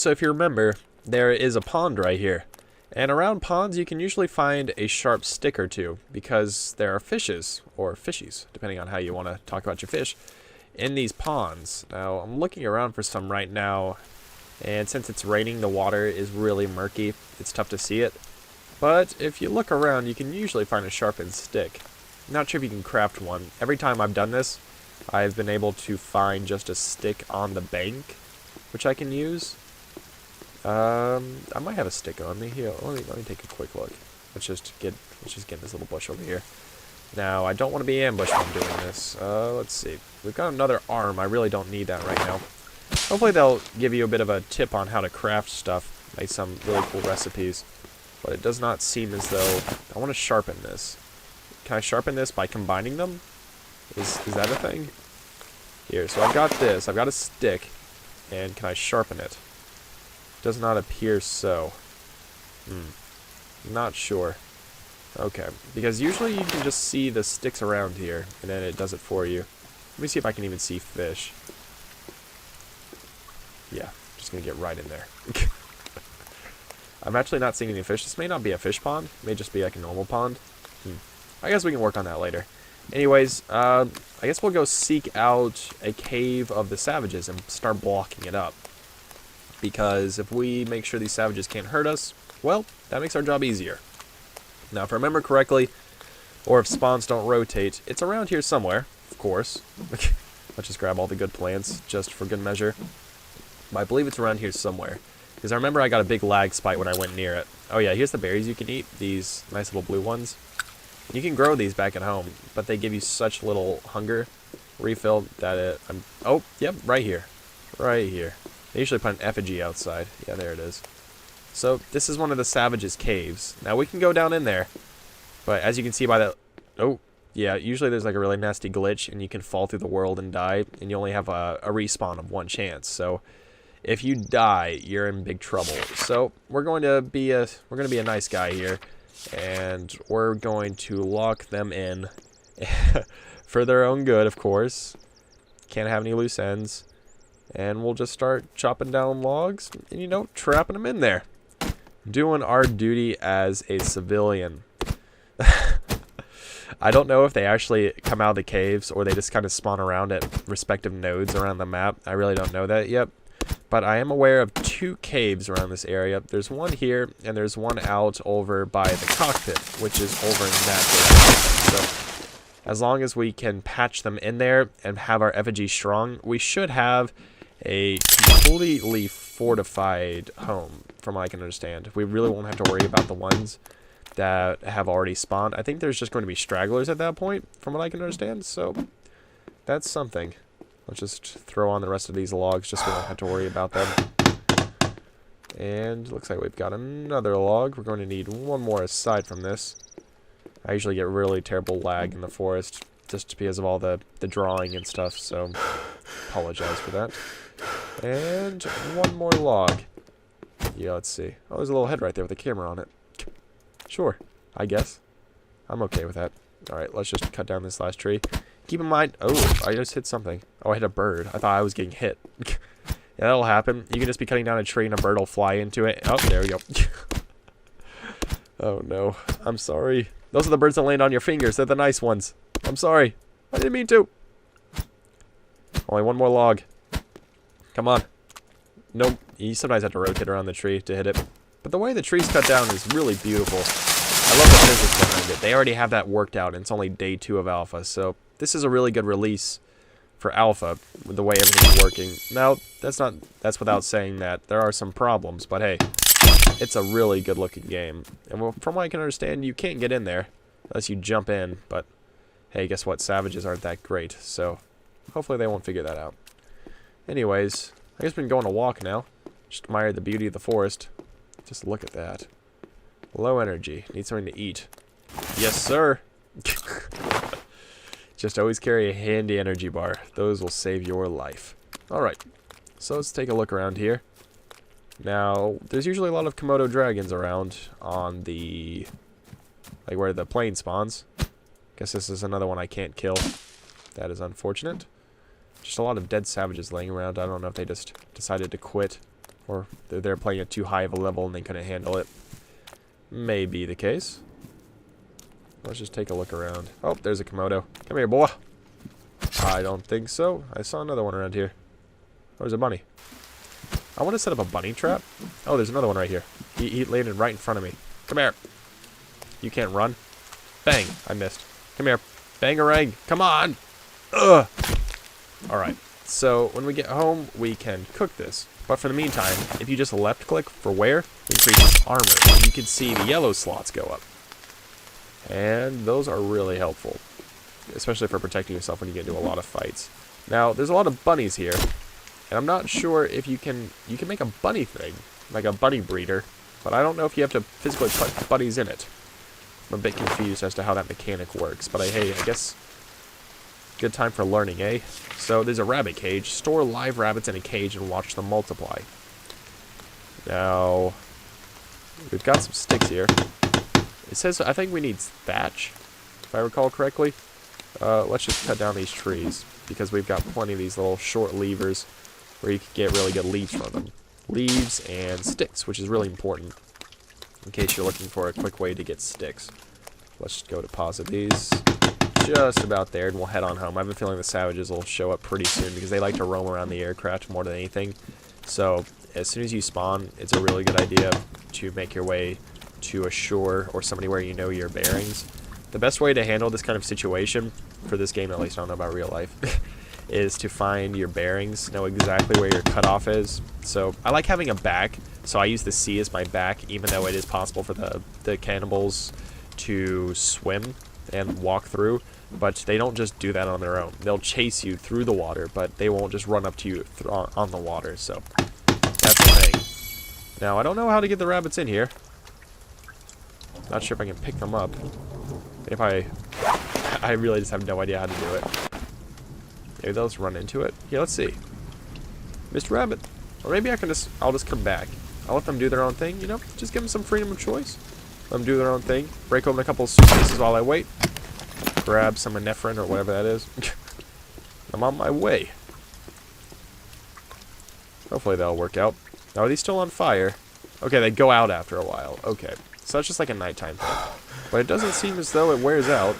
so if you remember, there is a pond right here. And around ponds, you can usually find a sharp stick or two, because there are fishes, or fishies, depending on how you want to talk about your fish, in these ponds. Now, I'm looking around for some right now, and since it's raining, the water is really murky. It's tough to see it. But if you look around, you can usually find a sharpened stick. I'm not sure if you can craft one. Every time I've done this, I've been able to find just a stick on the bank, which I can use. I might have a stick on me. Here, let me take a quick look. Let's just get in this little bush over here. Now, I don't want to be ambushed when I'm doing this. Let's see. We've got another arm. I really don't need that right now. Hopefully they'll give you a bit of a tip on how to craft stuff. Make some really cool recipes. But it does not seem as though... I want to sharpen this. Can I sharpen this by combining them? Is that a thing? Here, so I've got this. I've got a stick. And can I sharpen it? Does not appear so. Not sure. Okay, because usually you can just see the sticks around here, and then it does it for you. Let me see if I can even see fish. Yeah, just gonna get right in there. I'm actually not seeing any fish. This may not be a fish pond. It may just be like a normal pond. I guess we can work on that later. Anyways, I guess we'll go seek out a cave of the savages and start blocking it up. Because if we make sure these savages can't hurt us, well, that makes our job easier. Now, if I remember correctly, or if spawns don't rotate, it's around here somewhere, of course. Let's just grab all the good plants, just for good measure. But I believe it's around here somewhere. Because I remember I got a big lag spike when I went near it. Oh yeah, here's the berries you can eat, these nice little blue ones. You can grow these back at home, but they give you such little hunger refill that oh, yep, right here. Right here. They usually put an effigy outside. Yeah, there it is. So, this is one of the savages' caves. Now, we can go down in there. But as you can see by the... Oh, yeah, usually there's like a really nasty glitch, and you can fall through the world and die, and you only have a respawn of one chance. So, if you die, you're in big trouble. So, we're going to be a nice guy here, and we're going to lock them in for their own good, of course. Can't have any loose ends. And we'll just start chopping down logs and, you know, trapping them in there. Doing our duty as a civilian. I don't know if they actually come out of the caves or they just kind of spawn around at respective nodes around the map. I really don't know that yet. But I am aware of 2 caves around this area. There's one here and there's one out over by the cockpit, which is over in that direction. So as long as we can patch them in there and have our effigy strong, we should have a completely fortified home, from what I can understand. We really won't have to worry about the ones that have already spawned. I think there's just going to be stragglers at that point, from what I can understand, so that's something. Let's just throw on the rest of these logs just so we don't have to worry about them. And looks like we've got another log. We're going to need one more aside from this. I usually get really terrible lag in the forest, just because of all the drawing and stuff, so apologize for that. And one more log. Yeah, let's see. Oh, there's a little head right there with a camera on it. Sure, I guess. I'm okay with that. Alright, let's just cut down this last tree. Keep in mind... Oh, I just hit something. Oh, I hit a bird. I thought I was getting hit. Yeah, that'll happen. You can just be cutting down a tree and a bird will fly into it. Oh, there we go. Oh, no. I'm sorry. Those are the birds that land on your fingers. They're the nice ones. I'm sorry. I didn't mean to. Only one more log. Come on. Nope. You sometimes have to rotate around the tree to hit it. But the way the tree's cut down is really beautiful. I love the physics behind it. They already have that worked out, and it's only day 2 of alpha. So this is a really good release for alpha, with the way everything's working. Now, that's without saying that there are some problems, but hey, it's a really good looking game. And well, from what I can understand, you can't get in there unless you jump in, but hey, guess what? Savages aren't that great, so hopefully they won't figure that out. Anyways, I guess we can go on a walk now. Just admire the beauty of the forest. Just look at that. Low energy. Need something to eat. Yes, sir. Just always carry a handy energy bar. Those will save your life. Alright. So let's take a look around here. Now, there's usually a lot of Komodo dragons around on the... like where the plane spawns. Guess this is another one I can't kill. That is unfortunate. Just a lot of dead savages laying around. I don't know if they just decided to quit. Or they're playing at too high of a level and they couldn't handle it. May be the case. Let's just take a look around. Oh, there's a Komodo. Come here, boy. I don't think so. I saw another one around here. Oh, there's a bunny. I want to set up a bunny trap. Oh, there's another one right here. He landed right in front of me. Come here. You can't run. Bang. I missed. Come here. Bangarang. Come on. Ugh. Alright. So, when we get home, we can cook this. But for the meantime, if you just left click for where, increase armor. You can see the yellow slots go up. And those are really helpful. Especially for protecting yourself when you get into a lot of fights. Now, there's a lot of bunnies here. And I'm not sure if you can make a bunny thing. Like a bunny breeder. But I don't know if you have to physically put bunnies in it. I'm a bit confused as to how that mechanic works. But hey, I guess good time for learning, eh? So there's a rabbit cage. Store live rabbits in a cage and watch them multiply. Now, we've got some sticks here. It says, I think we need thatch, if I recall correctly. Let's just cut down these trees, because we've got plenty of these little short levers where you can get really good leaves from them. Leaves and sticks, which is really important, in case you're looking for a quick way to get sticks. Let's just go deposit these just about there, and we'll head on home. I have a feeling the savages will show up pretty soon, because they like to roam around the aircraft more than anything. So, as soon as you spawn, it's a really good idea to make your way to a shore or somebody where you know your bearings. The best way to handle this kind of situation, for this game at least, I don't know about real life, is to find your bearings, know exactly where your cutoff is. So I like having a back, so I use the sea as my back, even though it is possible for the cannibals to swim and walk through, but they don't just do that on their own. They'll chase you through the water, but they won't just run up to you on the water, so that's the thing. Now, I don't know how to get the rabbits in here. Not sure if I can pick them up. If I really just have no idea how to do it. Maybe they'll just run into it. Yeah, let's see. Mr. Rabbit. Or maybe I'll just come back. I'll let them do their own thing, you know? Just give them some freedom of choice. Let them do their own thing. Break open a couple of suitcases while I wait. Grab some epinephrine or whatever that is. I'm on my way. Hopefully that'll work out. Now, are these still on fire? Okay, they go out after a while. Okay. So it's just like a nighttime thing. But it doesn't seem as though it wears out,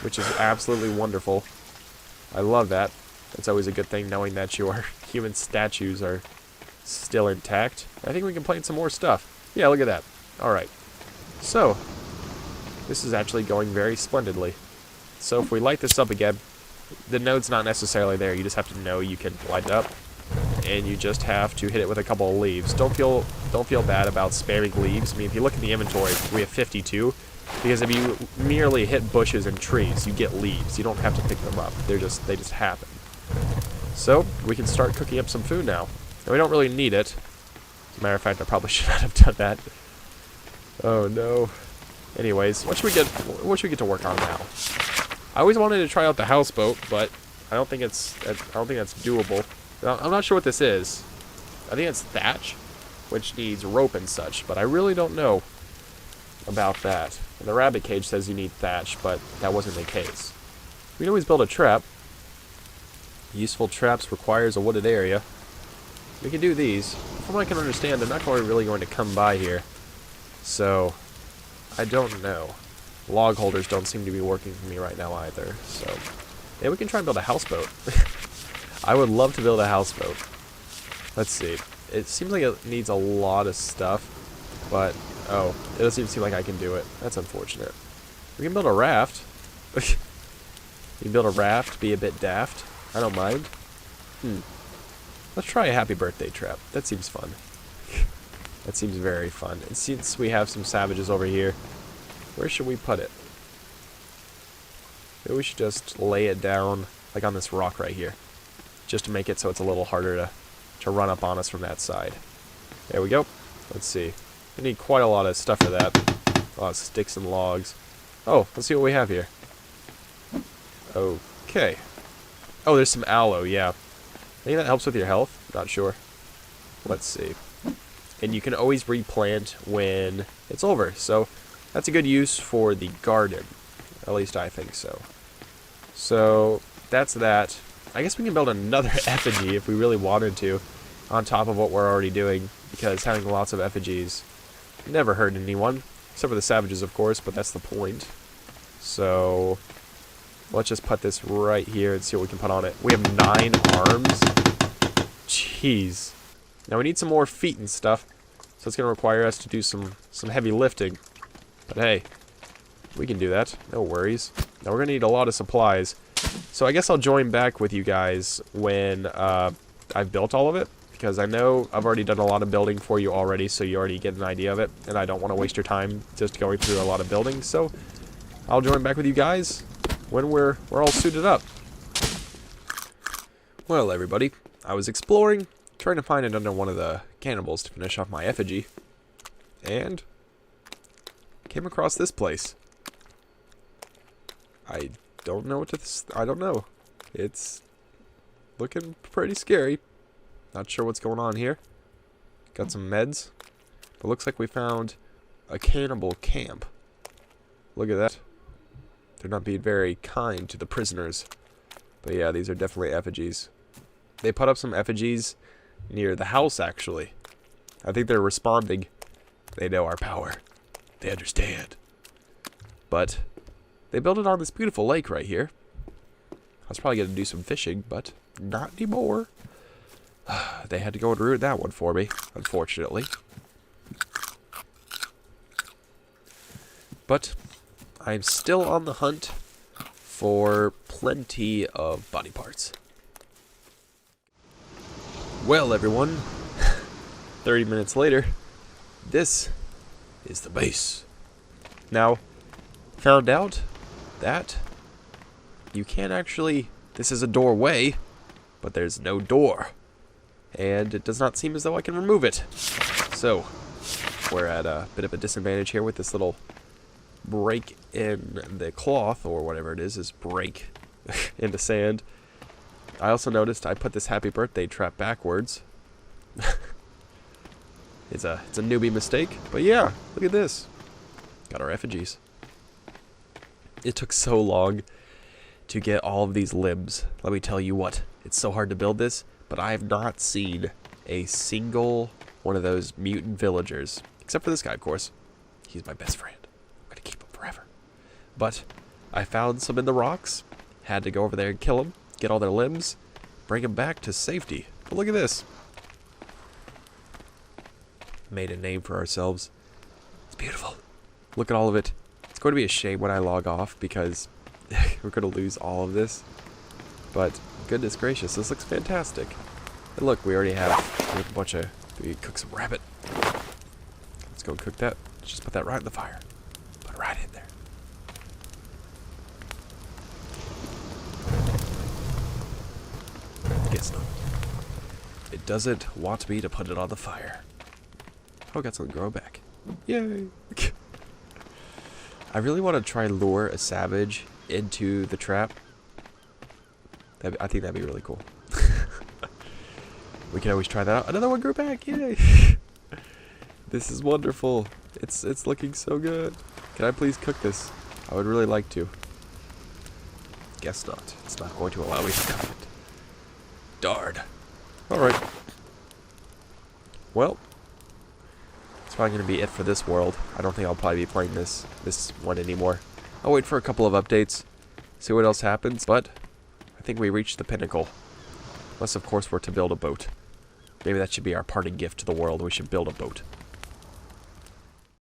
which is absolutely wonderful. I love that. It's always a good thing knowing that your human statues are still intact. I think we can plant some more stuff. Yeah, look at that. Alright. So, this is actually going very splendidly. So if we light this up again, the node's not necessarily there. You just have to know you can light it up. And you just have to hit it with a couple of leaves. Don't feel bad about spamming leaves. I mean, if you look in the inventory, we have 52. Because if you merely hit bushes and trees, you get leaves. You don't have to pick them up. They just happen. So, we can start cooking up some food now. And we don't really need it. As a matter of fact, I probably should not have done that. Oh no. Anyways, what should we get to work on now? I always wanted to try out the houseboat, but I don't think that's doable. I'm not sure what this is. I think it's thatch, which needs rope and such, but I really don't know about that. And the rabbit cage says you need thatch, but that wasn't the case. We can always build a trap. Useful traps requires a wooded area. We can do these. From what I can understand, they're not really going to come by here. So, I don't know. Log holders don't seem to be working for me right now either, so yeah, we can try and build a houseboat. I would love to build a houseboat. Let's see. It seems like it needs a lot of stuff, but oh, it doesn't even seem like I can do it. That's unfortunate. We can build a raft. You can build a raft, be a bit daft. I don't mind. Let's try a happy birthday trap. That seems fun. That seems very fun. And since we have some savages over here, where should we put it? Maybe we should just lay it down, like on this rock right here. Just to make it so it's a little harder to run up on us from that side. There we go. Let's see. We need quite a lot of stuff for that. A lot of sticks and logs. Oh, let's see what we have here. Okay. Oh, there's some aloe, yeah. I think that helps with your health. Not sure. Let's see. And you can always replant when it's over. So that's a good use for the garden. At least I think so. So that's that. I guess we can build another effigy if we really wanted to, on top of what we're already doing. because having lots of effigies never hurt anyone, except for the savages, of course, but that's the point. So let's just put this right here and see what we can put on it. We have 9 arms. Jeez. Now we need some more feet and stuff, so it's going to require us to do some heavy lifting. But hey, we can do that. No worries. Now we're going to need a lot of supplies. So I guess I'll join back with you guys when I've built all of it, because I know I've already done a lot of building for you already, so you already get an idea of it, and I don't want to waste your time just going through a lot of building. So I'll join back with you guys when we're all suited up. Well, everybody, I was exploring, trying to find another one of the cannibals to finish off my effigy, and came across this place. I don't know what to... I don't know. It's looking pretty scary. Not sure what's going on here. Got some meds. It looks like we found a cannibal camp. Look at that. They're not being very kind to the prisoners. But yeah, these are definitely effigies. They put up some effigies near the house, actually. I think they're responding. They know our power. They understand. But they built it on this beautiful lake right here. I was probably going to do some fishing, but not anymore. They had to go and ruin that one for me, unfortunately. But I'm still on the hunt for plenty of body parts. Well, everyone, 30 minutes later, this is the base. Now, found out that you can't actually... This is a doorway, but there's no door. And it does not seem as though I can remove it. So, we're at a bit of a disadvantage here with this little break in the cloth, or whatever it is break in the sand. I also noticed I put this happy birthday trap backwards. It's a newbie mistake, but yeah, look at this. Got our effigies. It took so long to get all of these limbs. Let me tell you what, it's so hard to build this, but I have not seen a single one of those mutant villagers, except for this guy, of course. He's my best friend. I'm gonna keep him forever. But I found some in the rocks, had to go over there and kill them, get all their limbs, bring them back to safety. But look at this. Made a name for ourselves. It's beautiful. Look at all of it. It's going to be a shame when I log off because we're going to lose all of this. But goodness gracious, this looks fantastic. And look, we have a bunch of... We cook some rabbit. Let's go and cook that. Let's just put that right in the fire. Put it right in there. Guess not. It doesn't want me to put it on the fire. Oh, got something growing back. Yay! I really want to try and lure a savage into the trap. I think that'd be really cool. We can always try that out. Another one grew back! Yay! This is wonderful. It's looking so good. Can I please cook this? I would really like to. Guess not. It's not going to allow me to cook it. Darn. Alright. Well, that's probably going to be it for this world. I don't think I'll probably be playing this one anymore. I'll wait for a couple of updates, see what else happens, but I think we reached the pinnacle. Unless, of course, we're to build a boat. Maybe that should be our parting gift to the world. We should build a boat.